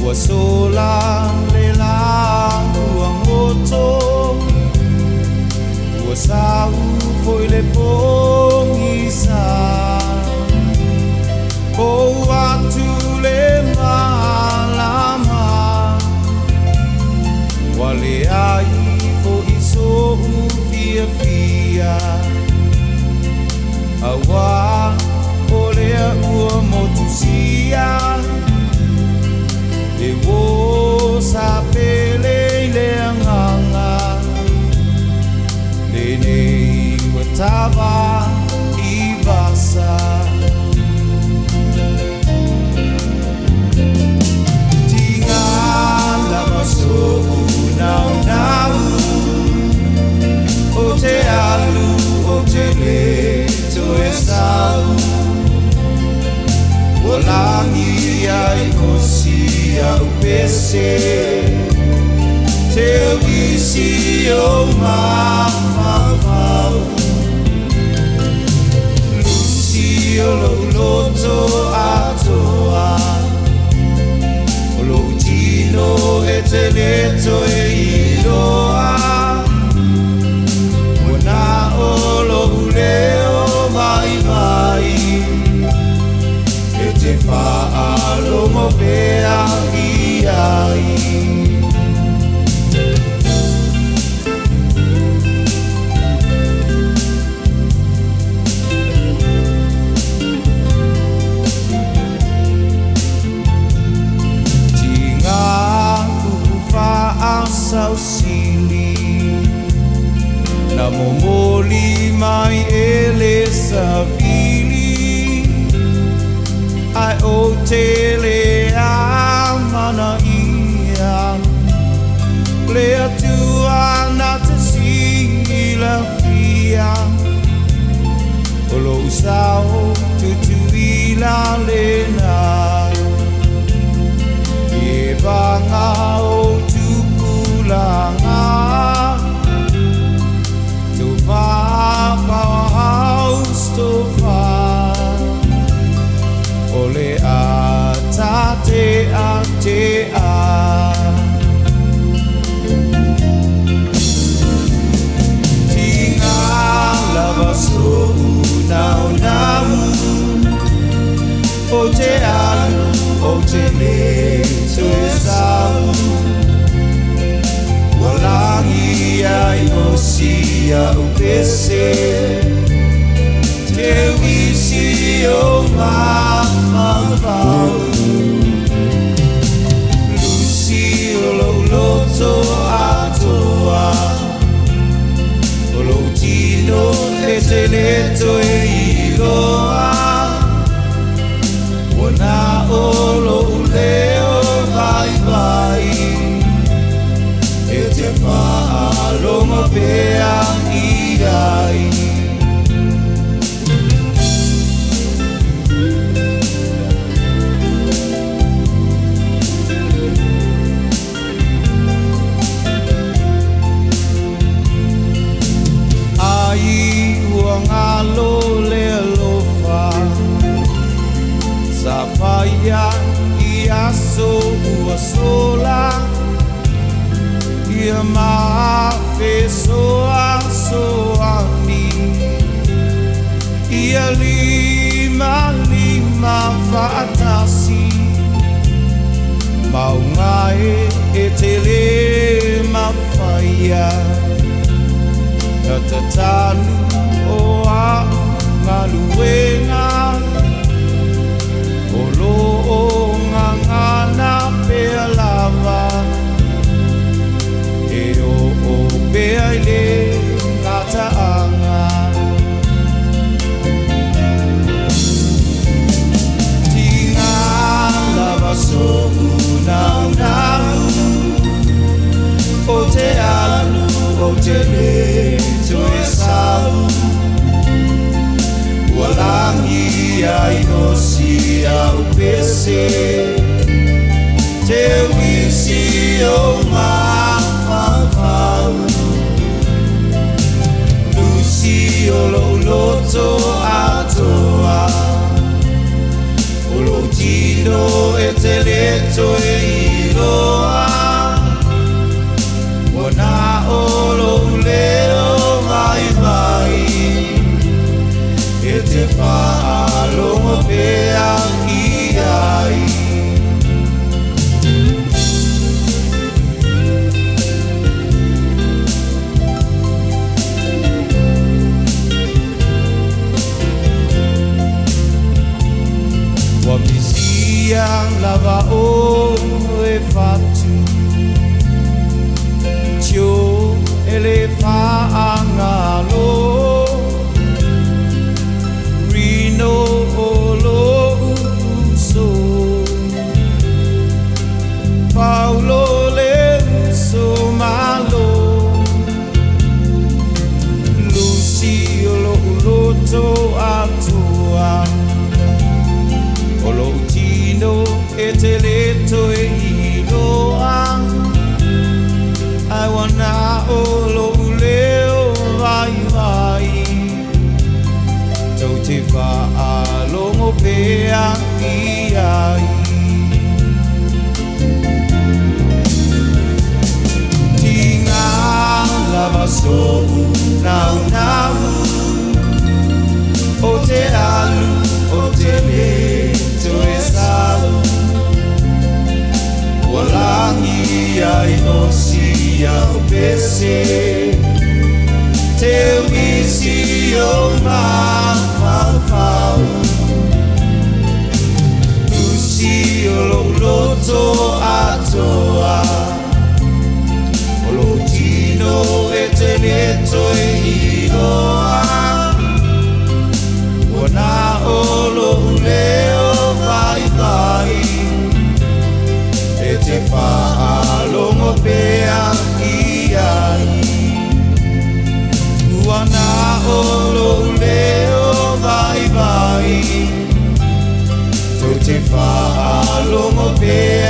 ua sola le la ua moto ua sau foi le pongisa o atu le malama wale ai fo iso fia fia awa olea ua motusia e wo sapele le anganga le nei watava ivasa tinga la maso nau o te alu o te le to e sau o langi ai kosi au pese te isi o mamau lusi o loto atoa o lo tino e te leto e iloa wana o lo leo mai mai e te whaalo mo pea i ai sau sili na momoli mai ele savili ai o tele amana ia le atua na te sila fia o lo sao tutuila lena e vanga o langa to house to far ole atate ate a tinga lava so now o te alu o te le to sau walangi ai osia o pese te wisi o mamau lusi o loto atoa o lo tino e te leto e iloa wana o lo leo vai vai e te whaalo mo pea i ai ai ua ngalo le alofa sa whaia i aso ua sola ia mafe soa soani ia lima fatasi maungae e tele mawhaia na tatanu o a ngaluenga o lo o ngangana pea lava beaile ngataanga tinga lava so nau o te alu o te le to e sau walangi toi iloa ai wana o lo leo vai vai tau te whaalongo pea i ai tinga lava sohu nau nau o te alu o te le toe sau walangi ai no sia o pese te wisi o ma fau fau tusi o lo loto atoa o lo tino e te leto e iloa wana o lo leo vai vai e te whaalongo pea i ai wana o lo leo vai vai to te whaalongo pea